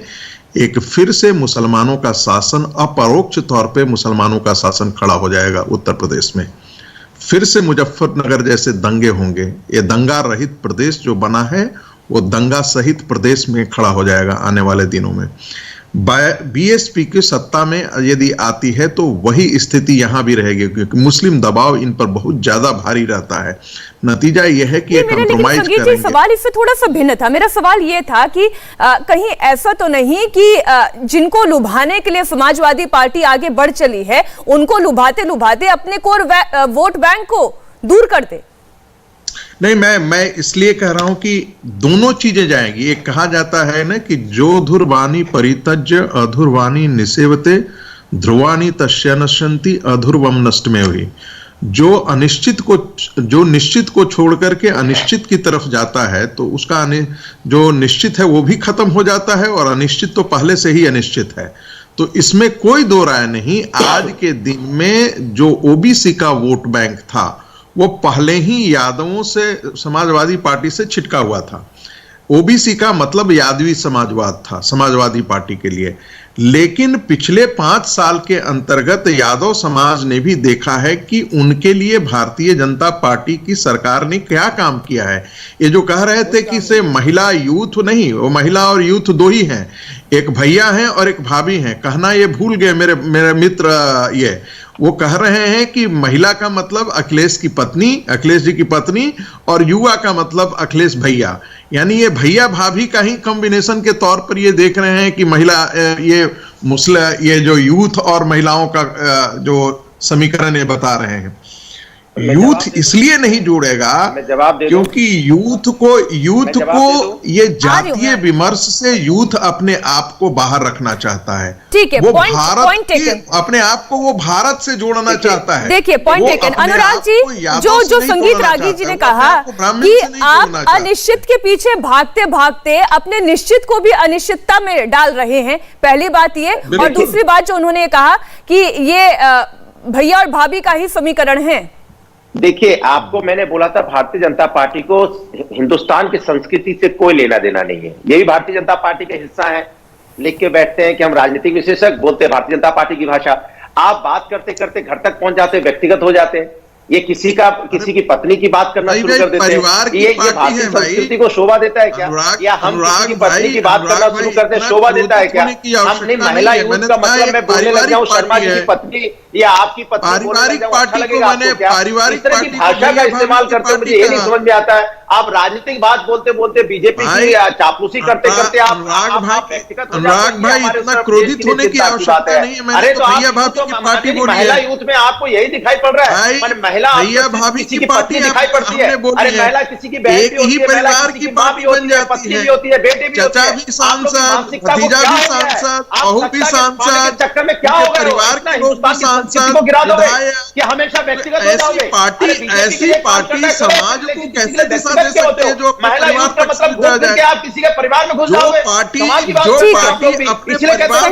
एक फिर से मुसलमानों का शासन, अपरोक्ष तौर पे मुसलमानों का शासन खड़ा हो जाएगा उत्तर प्रदेश में। फिर से मुजफ्फरनगर जैसे दंगे होंगे। ये दंगा रहित प्रदेश जो बना है वो दंगा सहित प्रदेश में खड़ा हो जाएगा आने वाले दिनों में। बीएसपी की सत्ता में यदि आती है तो वही स्थिति यहां भी रहेगी, क्योंकि मुस्लिम दबाव इन पर बहुत ज्यादा भारी रहता है। नतीजा यह है कि कंप्रोमाइज करेंगे। सवाल इससे थोड़ा सा भिन्न था। मेरा सवाल यह था कि कहीं ऐसा तो नहीं कि जिनको लुभाने के लिए समाजवादी पार्टी आगे बढ़ चली है, उनको लुभाते लुभाते अपने कोर वोट बैंक को दूर कर दे? नहीं, मैं इसलिए कह रहा हूं कि दोनों चीजें जाएंगी। एक कहा जाता है ना कि जो धुर्वाणी परित्यज्य अधुर्वाणी निसेवते ध्रुवाणी तस्य नश्यन्ति अधुर्वम नष्टमेव हुई। जो निश्चित को छोड़ करके अनिश्चित की तरफ जाता है तो उसका जो निश्चित है वो भी खत्म हो जाता है, और अनिश्चित तो पहले से ही अनिश्चित है। तो इसमें कोई दो राय नहीं। आज के दिन में जो ओबीसी का वोट बैंक था वो पहले ही यादवों से, समाजवादी पार्टी से छिटका हुआ था। ओबीसी का मतलब यादवी समाजवाद था समाजवादी पार्टी के लिए। लेकिन पिछले 5 साल के अंतर्गत यादव समाज ने भी देखा है कि उनके लिए भारतीय जनता पार्टी की सरकार ने क्या काम किया है। ये जो कह रहे थे कि से महिला यूथ नहीं, वो महिला और यूथ दो ही हैं, एक भैया हैं और एक भाभी हैं। कहना ये भूल गए मेरे मित्र। ये वो कह रहे हैं कि महिला का मतलब अखिलेश की पत्नी, अखिलेश जी की पत्नी, और युवा का मतलब अखिलेश भैया। यानी ये भैया भाभी का ही कॉम्बिनेशन के तौर पर ये देख रहे हैं कि महिला, ये जो यूथ और महिलाओं का जो समीकरण ये बता रहे हैं। यूथ इसलिए नहीं जुड़ेगा क्योंकि यूथ को ये जातीय विमर्श से यूथ अपने आप को बाहर रखना चाहता है। ठीक है, वो भारत के अपने आप को वो भारत से जोड़ना चाहता है। देखिए, पॉइंट टेकन। अनुराग जी, जो संगीत रागी जी ने कहा कि आप अनिश्चित के पीछे भागते भागते अपने निश्चित को भी अनिश्चितता में डाल रहे हैं, पहली बात ये। और दूसरी बात जो उन्होंने कहा कि ये भैया और भाभी का ही समीकरण है। देखिए, आपको मैंने बोला था भारतीय जनता पार्टी को हिंदुस्तान की संस्कृति से कोई लेना देना नहीं है। ये भी भारतीय जनता पार्टी का हिस्सा है। लिख के बैठते हैं कि हम राजनीतिक विशेषज्ञ, बोलते हैं भारतीय जनता पार्टी की भाषा। आप बात करते करते घर तक पहुंच जाते हैं, व्यक्तिगत हो जाते हैं। ये किसी की पत्नी की बात करना शुरू कर देते हैं। ये भारतीय संस्कृति को शोभा देता है क्या? या हम किसी की पत्नी की बात करना शुरू करते हैं, शोभा देता है क्या? हमने महिला यूथ का मतलब मैं बोलने लग जाऊं शर्मा जी की पत्नी या आपकी पत्नी, पारिवारिक पार्टी को मैंने पारिवारिक पार्टी भाषा का इस्तेमाल करते, मुझे ये नहीं समझ में आता है। आप राजनीतिक बात बोलते बोलते बीजेपी की चापलूसी करते करते आप अनुराग भाई इतना क्रोधित होने की आवश्यकता नहीं है। मैंने तो भैया भाभी की पार्टी बोली है। महिला यूथ में आपको यही दिखाई पड़ रहा है। महिला भैया भाभी किसी की की पत्नी दिखाई पड़ती है, अरे महिला किसी की बहन एक भी होती ही है, महिला परिवार किसी की की माँ भी होती है, पत्नी भी होती है, बेटी भी होती चाचा है। भी सांसद, भतीजा भी सांसद, बहू भी सांसद, चक्कर में क्या होगा, परिवार के लोग भी सांसद, को गिरा दोगे विधायक, कि हमेशा व्यक्तिगत हो ऐसी जाओगे। पार्टी समाज को कैसे दिशा दे सकते हैं जो अपने परिवार तक सीमित रह जाए? आप किसी के परिवार में घुस जो जाओगे। पार्टी अपने परिवार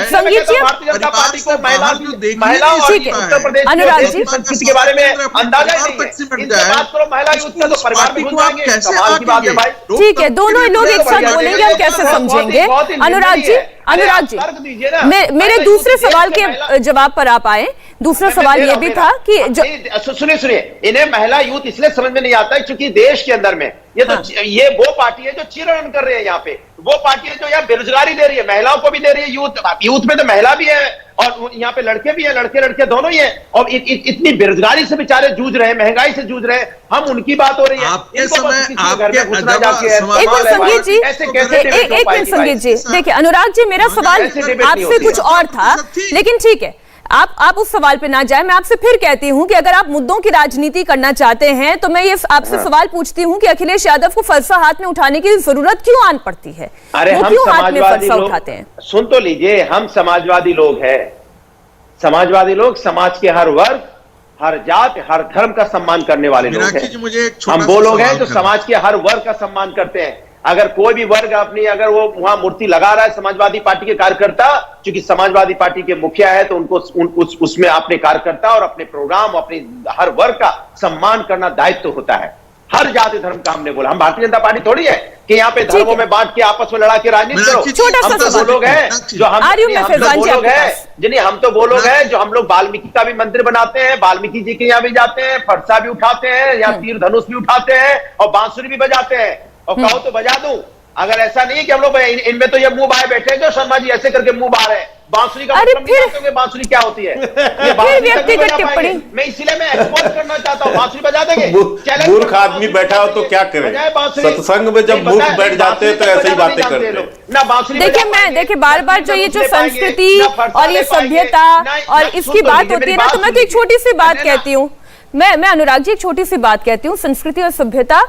संगीत जी, भारतीय जनता पार्टी को महिला और ठीक है। उत्तर प्रदेश अनुराग जी, की संस्कृति के बारे में अंदाजा ही नहीं है। इनसे बात करो महिला युद्ध का तो परिवार में घुस जाएंगे। कमाल की बात है भाई। ठीक है, दोनों ही लोग एक साथ बोलेंगे, हम कैसे समझेंगे? अनुराग जी, मेरे दूसरे सवाल के जवाब पर आप आए। दूसरा सवाल ये भी था कि सुनिए, इन्हें महिला यूथ इसलिए समझ में नहीं आता है क्योंकि देश के अंदर में ये वो पार्टी है जो चीरहरण कर रही है यहाँ पे, वो पार्टी है जो यहाँ बेरोजगारी दे रही है, महिलाओं को भी दे रही है, यूथ में तो महिला भी है और यहाँ पे लड़के भी हैं, लड़के दोनों ही हैं और इतनी बेरोजगारी से बेचारे जूझ रहे हैं, महंगाई से जूझ रहे हैं। हम उनकी बात हो रही है। आपके समय एक मिनट संगीत जी, एक मिनट संगीत जी, देखिए अनुराग जी, मेरा सवाल आपसे कुछ और था, लेकिन ठीक है, आप उस सवाल पे ना जाए। मैं आपसे फिर कहती हूं कि अगर आप मुद्दों की राजनीति करना चाहते हैं तो मैं ये आपसे सवाल पूछती हूं कि अखिलेश यादव को फलसा हाथ में उठाने की जरूरत क्यों आन पड़ती है? अरे वो हम क्यों हाथ में समाजवादी फलसा लोग, उठाते हैं? सुन तो लीजिए, हम समाजवादी लोग हैं। समाजवादी लोग समाज के हर वर्ग, हर जात, हर धर्म का सम्मान करने वाले लोग हैं। हम वो लोग हैं जो समाज के हर वर्ग का सम्मान करते हैं। अगर कोई भी वर्ग अपनी अगर वो वहां मूर्ति लगा रहा है समाजवादी पार्टी के कार्यकर्ता, क्योंकि समाजवादी पार्टी के मुखिया है, तो उनको उसमें अपने कार्यकर्ता और अपने प्रोग्राम, अपने हर वर्ग का सम्मान करना दायित्व होता है। हर जाति धर्म का हमने बोला। हम भारतीय जनता पार्टी थोड़ी है कि यहाँ पे धर्मों में बांट के आपस में लड़ा के राजनीति करो। हम तो वो लोग हैं जो हम तो वो लोग हैं जो हम लोग वाल्मीकि का भी मंदिर बनाते हैं, वाल्मीकि जी के यहाँ भी जाते हैं, फरसा भी उठाते हैं, यहाँ तीर धनुष भी उठाते हैं और बांसुरी भी बजाते हैं। और कहो तो बजा दूं। अगर ऐसा नहीं है कि हम लोग इनमें तो ये मुंह बाए बैठे हैं जो शर्मा जी ऐसे करके मुंह बाहर है। बांसुरी का मतलब नहीं जानते कि बांसुरी क्या होती है? व्यक्तिगत टिप्पणी मैं इसीलिए मैं एक्सपोज करना चाहता हूँ। बांसुरी बजा देंगे? मूर्ख आदमी बैठा हो तो क्या करे? सत्संग में जब मूर्ख बैठ जाते हैं तो ऐसे ही बातें करते हैं। देखिए बार बार जो ये जो संस्कृति और ये सभ्यता और इसकी बात होती है ना, तो मैं तो एक छोटी सी बात कहती हूँ, मैं अनुराग जी एक छोटी सी बात कहती हूँ, संस्कृति और सभ्यता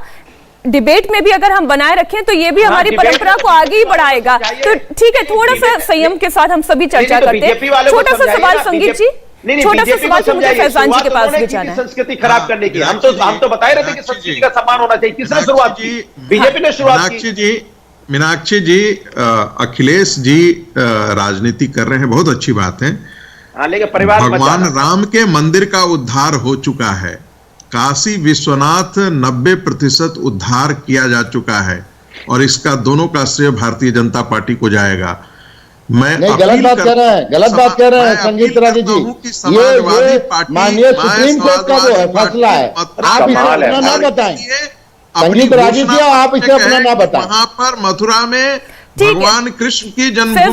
डिबेट में भी अगर हम बनाए रखें तो ये भी हमारी परंपरा को आगे ही बढ़ाएगा। तो ठीक है, थोड़ा सा संयम के साथ हम सभी चर्चा करते हैं। छोटा सा सवाल संगीत जी, छोटा सा सवाल तो मुझे फैजान जी के पास भी जाना है। संस्कृति खराब करने की हम तो बता रहे थे कि संस्कृति का सम्मान होना चाहिए। किसने शुरुआत की? बीजेपी ने शुरुआत की। मीनाक्षी जी, अखिलेश जी राजनीति कर रहे हैं, बहुत अच्छी बात है। भगवान राम के मंदिर का उद्धार हो चुका है। काशी विश्वनाथ 90% उद्धार किया जा चुका है और इसका दोनों का श्रेय भारतीय जनता पार्टी को जाएगा। मैं गलत बात कह रहे हैं, गलत बात कह रहे हैं संगीत राजी जी। ये माननीय सुप्रीम कोर्ट का जो है फैसला है, आप इसे अपना ना बताएं। संगीत राजी जी, आप इसे अपना ना बताएं। वहां पर मथुरा में भगवान कृष्ण की जन्मभूमि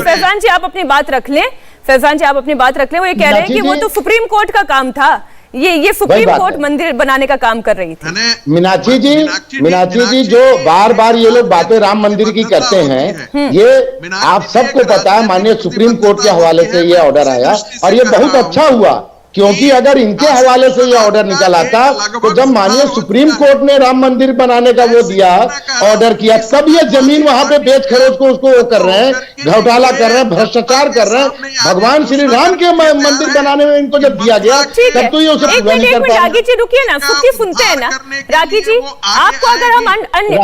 फैजान जी आप अपनी बात रख लें। फैजान जी आप अपनी बात रख लें। वो ये कह रहे हैं कि वो तो सुप्रीम कोर्ट का काम था, ये सुप्रीम कोर्ट मंदिर बनाने का काम कर रही थी। मीनाक्षी जी जो बार बार ये लोग बातें राम मंदिर की करते हैं, ये आप सबको पता है माननीय सुप्रीम कोर्ट के हवाले से ये ऑर्डर आया और ये बहुत अच्छा हुआ, क्योंकि अगर इनके हवाले से ये ऑर्डर निकल आता तो जब माननीय सुप्रीम कोर्ट ने राम मंदिर बनाने का वो दिया, ऑर्डर किया, तब ये जमीन वहां पे बेच खरोच को उसको वो कर रहे हैं, घोटाला कर रहे हैं, भ्रष्टाचार कर रहे हैं। भगवान श्री राम के मंदिर बनाने में इनको जब दिया गया तब तो ये उसे पूरा नहीं कर पाए। रागी जी रुकिए ना, सबकी सुनते हैं ना रागी जी, आपको अगर हम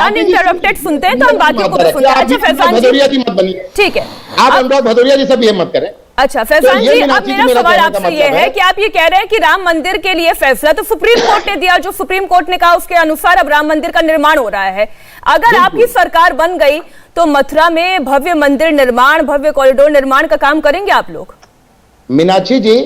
अनइंटरप्टेड सुनते हैं तो हम बाकियों को भी सुनते हैं। अच्छा फैजान जी मत बनिए, ठीक है, आप अनुराग भदौरिया जी सब ये मत करें। अच्छा फैजान जी, अब मेरा सवाल आपसे ये है कि आप ये कह रहे हैं कि राम मंदिर के लिए फैसला तो सुप्रीम कोर्ट ने दिया, जो सुप्रीम कोर्ट ने कहा उसके अनुसार अब राम मंदिर का निर्माण हो रहा है। अगर आपकी सरकार बन गई तो मथुरा में भव्य मंदिर निर्माण, भव्य कॉरिडोर निर्माण का काम करेंगे आप लोग? मीनाक्षी जी,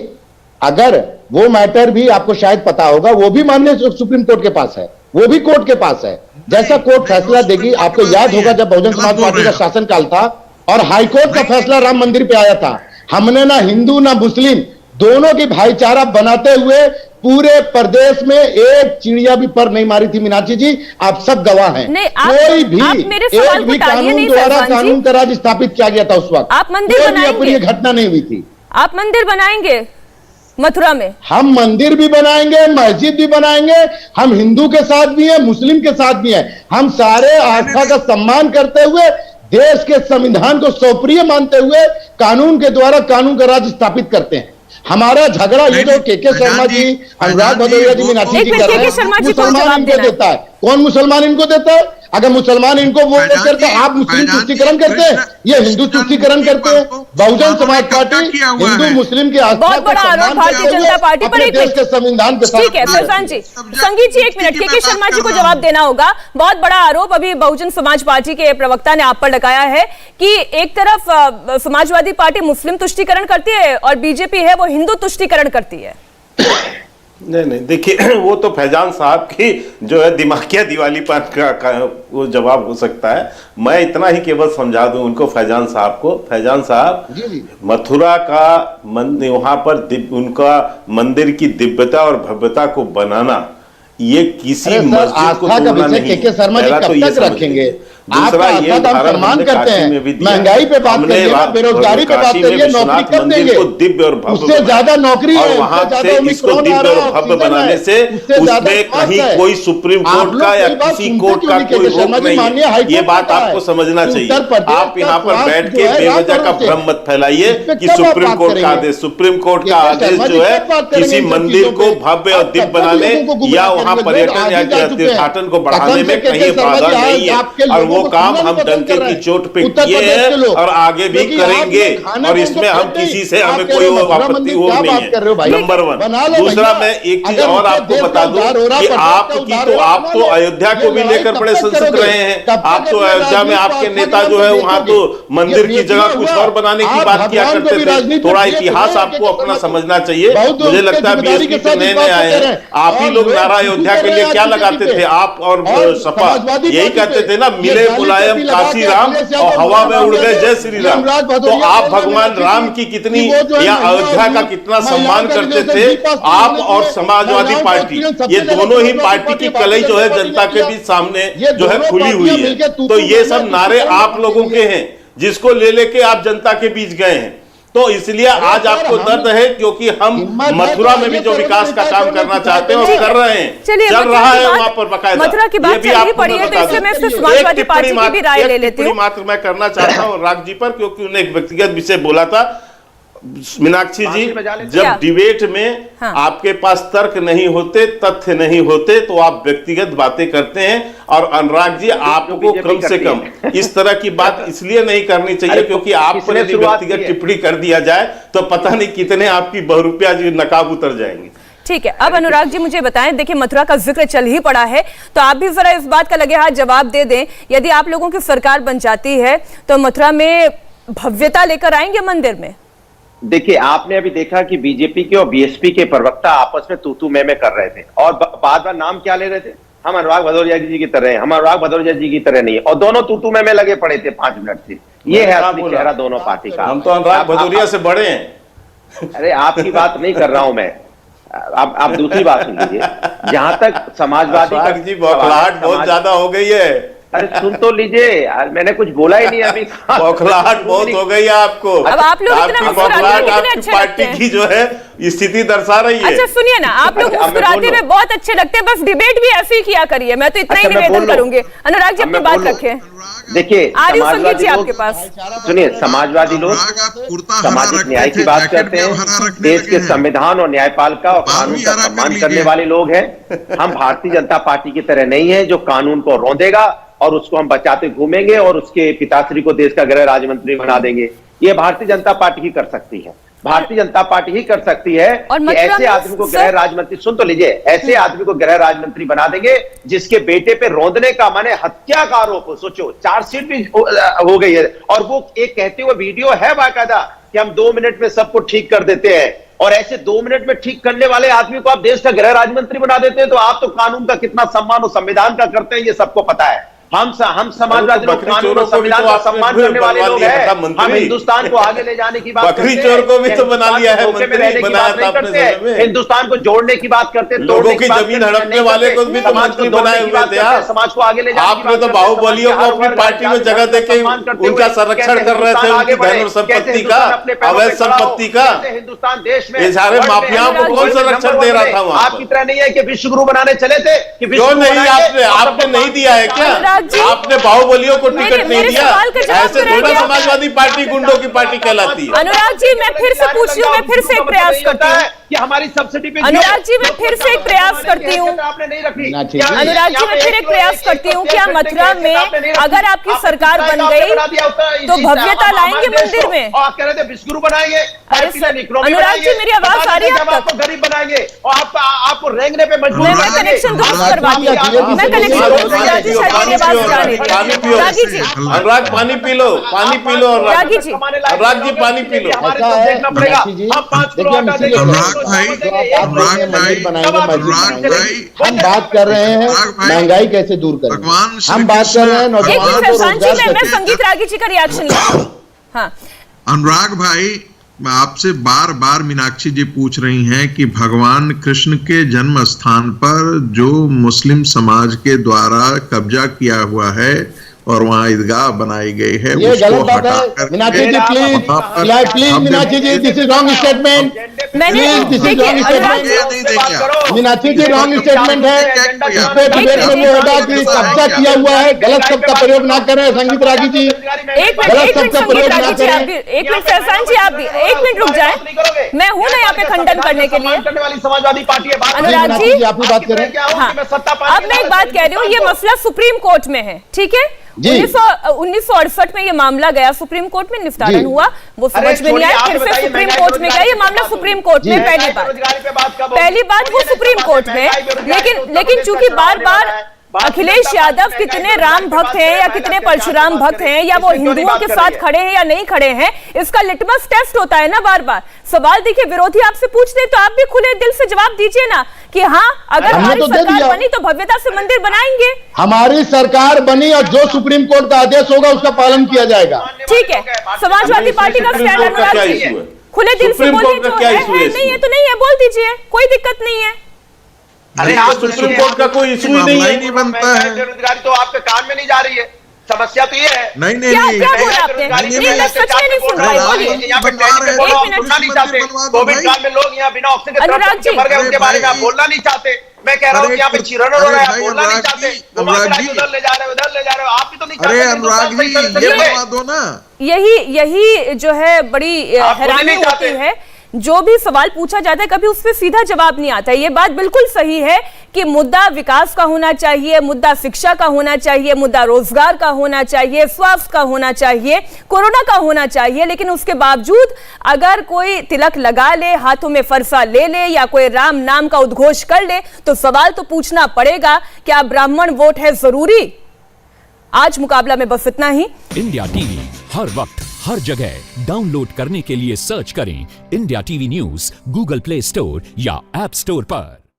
अगर वो मैटर भी आपको शायद पता होगा, वो भी माननीय सुप्रीम कोर्ट के पास है, वो भी कोर्ट के पास है। जैसा कोर्ट फैसला देगी, आपको याद होगा जब बहुजन समाज पार्टी का शासनकाल था और हाईकोर्ट का फैसला राम मंदिर पे आया था, हमने ना हिंदू ना मुस्लिम दोनों की भाईचारा बनाते हुए पूरे प्रदेश में एक चिड़िया भी पर नहीं मारी थी। मीनाक्षी जी आप सब गवाह हैं। कोई भी एक भी कानून द्वारा कानून का राज स्थापित किया गया था उस वक्त, आप मंदिर बनाएंगे? घटना नहीं हुई थी। आप मंदिर बनाएंगे? मथुरा में हम मंदिर भी बनाएंगे, मस्जिद भी बनाएंगे, हम हिंदू के साथ भी हैं, मुस्लिम के साथ भी हैं। हम सारे आस्था का सम्मान करते हुए, देश के संविधान को सौप्रिय मानते हुए, कानून के द्वारा कानून का राज स्थापित करते हैं। हमारा झगड़ा ये जो के शर्मा जी, अनुराग भदौरिया जी, मीनाक्षी जी कर रहे हैं, मुसलमान इनको देता है। कौन मुसलमान इनको देता है? अगर मुसलमान इनको वोट करते हैं, आप मुस्लिम तुष्टीकरण करते हैं, ये हिंदू तुष्टीकरण करते हैं। बहुजन समाज पार्टी हिंदू मुस्लिम की आस्था बहुत बड़ा आरोप भारतीय जनता पार्टी पर। एक देश के संविधान के साथ। ठीक है फैजान जी, संगीत जी एक मिनट, के शर्मा जी को जवाब देना होगा। बहुत बड़ा आरोप अभी बहुजन समाज पार्टी के प्रवक्ता ने आप पर लगाया है कि एक तरफ समाजवादी पार्टी मुस्लिम तुष्टीकरण करती है और बीजेपी है वो हिंदू तुष्टीकरण करती है। नहीं, देखिए वो तो फैजान साहब की जो है दिमागिया दिवालीपन का वो जवाब हो सकता है। मैं इतना ही केवल समझा दूं उनको, फैजान साहब को। फैजान साहब, मथुरा का वहां पर उनका मंदिर की दिव्यता और भव्यता को बनाना, ये किसी मस्जिद को तोड़ना नहीं। पहला तो ये रखेंगे। दूसरा ये सम्मान करते हैं, महंगाई पे बात करिए, बेरोजगारी पे बात करिए, नौकरी कब देंगे? दिव्य और भव्य, उससे ज्यादा नौकरी और वहां से इसको दिव्य और भव्य बनाने से उसमें कहीं कोई सुप्रीम कोर्ट का या किसी कोर्ट का कोई रोक नहीं है। ये बात आपको समझना चाहिए। आप यहाँ पर बैठ के बेवजह का भ्रम मत फैलाइए कि सुप्रीम कोर्ट का आदेश, सुप्रीम कोर्ट का आदेश जो है किसी मंदिर को भव्य और दिव्य बनाने या वहां पर्यटन या तीर्थाटन को बढ़ाने में कहीं बाधा नहीं है। और वो काम हम डंके की चोट पे किए हैं और आगे भी करेंगे, और इसमें हम किसी से हमें कोई आपत्ति वो नहीं है। नंबर 1। दूसरा, मैं एक चीज और आपको बता दूं कि आप तो अयोध्या को भी लेकर बड़े संसद रहे हैं। आप तो अयोध्या में आपके नेता जो है वहां तो मंदिर की जगह कुछ और बनाने की बात किया करते थे। थोड़ा इतिहास आपको अपना समझना चाहिए। मुझे लगता है बीएसपी के नए नए आए हैं, आप ही लोग नारा अयोध्या के लिए क्या लगाते थे? आप और सपा यही कहते थे ना, मिले मुलायम काशी राम और हवा में उड़ गए जय श्री राम। तो आप भगवान राम की कितनी या अयोध्या का कितना सम्मान करते थे आप और समाजवादी पार्टी। ये दोनों ही पार्टी की कलई जो है जनता के बीच सामने जो है खुली हुई है। तो ये सब नारे आप लोगों के हैं जिसको ले लेके आप जनता के बीच गए हैं। तो इसलिए आज आपको दर्द है क्योंकि हम मथुरा में भी जो विकास का काम करना चाहते हैं वो कर रहे हैं, चल रहा है वहां पर बकायदा। मथुरा की बात चल ही पड़ी है, तो इसलिए मैं समाजवादी पार्टी की भी राय ले लेती हूं। मात्र मैं करना चाहता हूं राग जी पर, क्योंकि उन्हें एक व्यक्तिगत विषय बोला था। मीनाक्षी जी, जब डिबेट में आपके पास तर्क नहीं होते, तथ्य नहीं होते, तो आप व्यक्तिगत बातें करते हैं। और अनुराग जी, आपको कम से कम इस तरह की बात इसलिए नहीं करनी चाहिए क्योंकि आप पर यदि व्यक्तिगत टिप्पणी कर दिया जाए तो पता नहीं कितने आपकी बहुरूपिया जी नकाब उतर जाएंगे। ठीक है, अब अनुराग जी मुझे बताएं, देखिए मथुरा का जिक्र चल ही पड़ा है, तो आप भी जरा इस बात का लगे हाथ जवाब दे दें। यदि आप लोगों की सरकार बन जाती है तो मथुरा में भव्यता लेकर आएंगे मंदिर में? देखिए, आपने अभी देखा कि बीजेपी के और बीएसपी के प्रवक्ता आपस में तू मैं कर रहे थे और बार बार नाम क्या ले रहे थे? हम अनुराग भदौरिया जी की तरह हैं, हम अनुराग भदौरिया जी की तरह नहीं है, और दोनों तू मैं लगे पड़े थे 5 मिनट से। ये है असली चेहरा दोनों पार्टी का। हम तो अनुराग भदौरिया से बड़े हैं। अरे आपकी बात नहीं कर रहा हूं मैं, आप दूसरी बात सुन लीजिए। जहां तक समाजवादी जी बौखलाहट बहुत ज्यादा हो गई है। अरे सुन तो लीजिए, मैंने कुछ बोला ही नहीं अभी। बौखलाहट बहुत हो गई है आपको। अब आप लोग आपकी बौखलाहट आपकी पार्टी की जो है स्थिति दर्शा रही है। अच्छा सुनिए ना, आप लोग मुस्कुराते हुए बहुत अच्छे लगते हैं, बस डिबेट भी ऐसे ही किया करिए। मैं तो इतना ही निवेदन करूंगी। अनुराग जी अपनी बात रखें। देखिए, समाजवादी आपके पास सुनिए, समाजवादी लोग सामाजिक न्याय की बात करते हैं, देश के संविधान और न्यायपालिका और कानून का सम्मान करने वाले लोग हैं। हम भारतीय जनता पार्टी की तरह नहीं है जो कानून को रौंदेगा और उसको हम बचाते घूमेंगे और उसके पिताश्री को देश का गृह राज्य मंत्री बना देंगे। ये भारतीय जनता पार्टी ही कर सकती है। भारतीय जनता पार्टी ही कर सकती है कि ऐसे आदमी को गृह राज्य मंत्री, सुन तो लीजिए, ऐसे आदमी को गृह राज्य मंत्री बना देंगे जिसके बेटे पे रौंदने का, माने हत्या का आरोप हो। सोचो, चार्जशीट भी हो गई है और वो एक कहते हुए वीडियो है बाकायदा कि हम 2 मिनट में सबको ठीक कर देते हैं। और ऐसे 2 मिनट में ठीक करने वाले आदमी को आप देश का गृह राज्य मंत्री बना देते हैं, तो आप तो कानून का कितना सम्मान और संविधान का करते हैं ये सबको पता है। हम समाजवादी लोग, बकरी कानून चोरों और को भी संविधान तो का आपने सम्मान फिर करने वाले बनवा लोग लिया था हैं। मंत्री। हम हिंदुस्तान को आगे ले जाने की बात बकरी करते हैं, चोर को भी तो बना लिया है धोखे में मंत्री, रहने की बनाया बात था नहीं अपने करते हैं। समय में। हिंदुस्तान को जोड़ने की बात करते हैं, लोगों तोड़ने की बात जमीन करते हड़पने नहीं वाले करते। को भी तो समाज मंत्री जोड़ने बनाए की हुए बात थे करते हैं, आप। समाज को आगे ले जाने की आपने बात तो करते हैं, बाहुबलियों समाज को के अपनी हर पार्टी में वर्ग, जगह जाति, देके सम्मान करते उनका हुए संरक्षण कैसे कर रहे थे, हिंदुस्तान उनकी आगे बढ़े, धन और संपत्ति कैसे का, हिंदुस्तान अपने पैरों अवैध पे खड़ा हो, संपत्ति का। कैसे हिंदुस्तान देश में ये सारे वर्ल्ड में माफियाओं को नंबर कौन वन संरक्षण पे दे रहा था वहां पर? आपकी तरह नहीं है कि विश्व गुरु बनाने चले थे कि विश्व क्यों गुरु नहीं? बनाएंगे और आपने सबको नहीं दिया है क्या? अनुराग जी, आपने बाहुबलियों को टिकट नहीं मेरे दिया? सवाल का जवाब ऐसे तो रह थोड़ा गया। समाजवादी पार्टी गुंडों की पार्टी कहलाती है। अनुराग जी, मैं फिर से पूछ रही हूँ, मैं फिर से एक प्रयास करती हूँ कि हमारी सब्सिडी पे अनुराग जी, मैं फिर से एक प्रयास करती हूँ। आपने नहीं रखी। मीनाक्षी जी। अनुराग जी, मैं फिर एक प्रयास करती हूँ, क्या मथुरा में अगर आपकी सरकार बन गई तो भव्यता लाएंगे मंदिर में? और आप कह रहे थे विश्व गुरु बनाएंगे, अरे अनुराग जी, मेरी आवाज आ रही है आप तक? आपको गरीब बनाएंगे और आपको रेंगने पे मजबूर मैं करेंगे। कनेक्शन दुरुस्त करवा दी, अनुराग मैं जी, कनेक्शन पानी दुरुस्त करवा दी, शायद मेरी आवाज जा रही पानी है। पियो। रागी जी, अनुराग पानी पी लो, पानी पी लो। रागी जी, अनुराग जी पानी पी लो। हमारे ऐसा तो है, देखना पड़ेगा। मीनाक्षी जी, हम 5 देखिए, करोड़ हम का इसीलिए देंगे, अनुराग भाई, अनुराग भाई, अनुराग भाई, हम बात कर रहे हैं अनुराग भाई, महंगाई कैसे दूर करें, भगवान श्री हम बात कर रहे हैं एक नौजवानों मिनट को फैजान जी, रोजगार मैं कैसे- संगीत रागी जी का रिएक्शन लेती हूँ। हाँ, अनुराग भाई, मैं आपसे बार बार मीनाक्षी जी पूछ रही हैं कि भगवान कृष्ण के जन्म स्थान पर जो मुस्लिम समाज के द्वारा कब्जा किया हुआ है और वहाँ ईदगाह बनाई गई है, ये उसको गलत बात हटा है करके मीनाक्षी जी, प्लीज वहाँ पर प्लीज हमने- मीनाक्षी जी, दिस इज रॉन्ग स्टेटमेंट। मैंने Please, this is देखिए wrong अनुराग statement. जी, ये नहीं देंगे। मीनाक्षी जी, रॉन्ग स्टेटमेंट है, इस पे डिबेट में होगा कि कब्जा किया हुआ है, गलत शब्द का प्रयोग ना करें संगीत रागी जी। एक मिनट गलत शब्द का संगीत प्रयोग ना रागी जी, आप करें। भी एक मिनट फैजान जी, आप भी एक मिनट रुक जाए, मैं हूं ना यहाँ पे खंडन करने के लिए। करने वाली समाजवादी पार्टी है। बात अनुराग मीनाक्षी जी, जी, आप ही बात करें। हाँ, अब मैं एक बात कह रही हूँ, ये मसला सुप्रीम कोर्ट में है, ठीक है? जी। 1968 में ये मामला गया सुप्रीम कोर्ट में, निपटारन जी। हुआ, वो अरे समझ में नहीं आया, छोड़िए, फिर आप से बताइए, सुप्रीम महंगाई कोर्ट में गया, ये मामला बेरोजगारी सुप्रीम कोर्ट में पहली बात लेकिन चूंकि बार बार अखिलेश यादव कितने राम भक्त हैं या कितने परशुराम भक्त हैं या वो हिंदुओं के साथ खड़े हैं या नहीं खड़े हैं, इसका लिटमस टेस्ट होता है ना बार बार। सवाल देखिए, विरोधी आपसे पूछते हैं तो आप भी खुले दिल से जवाब दीजिए ना कि हाँ, अगर हमने हमारी तो दे सरकार दिया। बनी तो भव्यता से मंदिर बनाएंगे। हमारी सरकार बनी और जो सुप्रीम कोर्ट का आदेश होगा उसका पालन किया जाएगा। ठीक है, समाजवादी पार्टी का सुप्रीम स्टैंड कोर्ट का क्या अनुराग जी, इशू है? खुले दिल से सुप्रीम बोलिए, कोर्ट का जो क्या है इशू है नहीं है इसमें? तो नहीं है, बोल दीजिए, कोई दिक्कत नहीं है। अरे नहीं, आप तो सुप्रीम कोर्ट का कोई इशू ही मामला नहीं ही है। नहीं बनता है। बेरोजगारी तो आपके कान में नहीं जा रही है। समस्या तो ये है। नहीं नहीं क्या नहीं, क्या बोला आपने? नहीं, मैं सच में नहीं सुन रहा, बोलिए। यहाँ पे बनवा रहे हैं, बोलो, आप एक बोलना नहीं मिनट, चाहते। बनवा दो कोविड भाई। काल में लोग यहाँ बिना ऑक्सीजन के अनुराग तरफ से जी। मर गए, उनके अरे बारे में आप भाई। बोलना नहीं चाहते। मैं कह रहा हूँ अरे कि यहाँ पे कुछ- चिरन हो अरे रहा है, आप भाई, बोलना नहीं अनुराग चाहते। जी, घुमा अनुराग फिरा के जी। उधर ले जा रहे हो, उधर ले जा रहे हो, आप भी तो नहीं अरे चाहते। अनुराग जी, हिंदुस्तान ये सही तरह से बनवा दो ना। यही जो है बड़ी आप खुद ही हैरानी नहीं होती चाहते। है, जो भी सवाल पूछा जाता है कभी उस पर सीधा जवाब नहीं आता है। ये बात बिल्कुल सही है कि मुद्दा विकास का होना चाहिए, मुद्दा शिक्षा का होना चाहिए, मुद्दा रोजगार का होना चाहिए, स्वास्थ्य का होना चाहिए, कोरोना का होना चाहिए, लेकिन उसके बावजूद अगर कोई तिलक लगा ले, हाथों में फरसा ले ले या कोई राम नाम का उद्घोष कर ले तो सवाल तो पूछना पड़ेगा, क्या ब्राह्मण वोट है जरूरी? आज मुकाबला में बस इतना ही। इंडिया टीवी हर वक्त हर जगह डाउनलोड करने के लिए सर्च करें India TV news Google play store या ऐप स्टोर पर।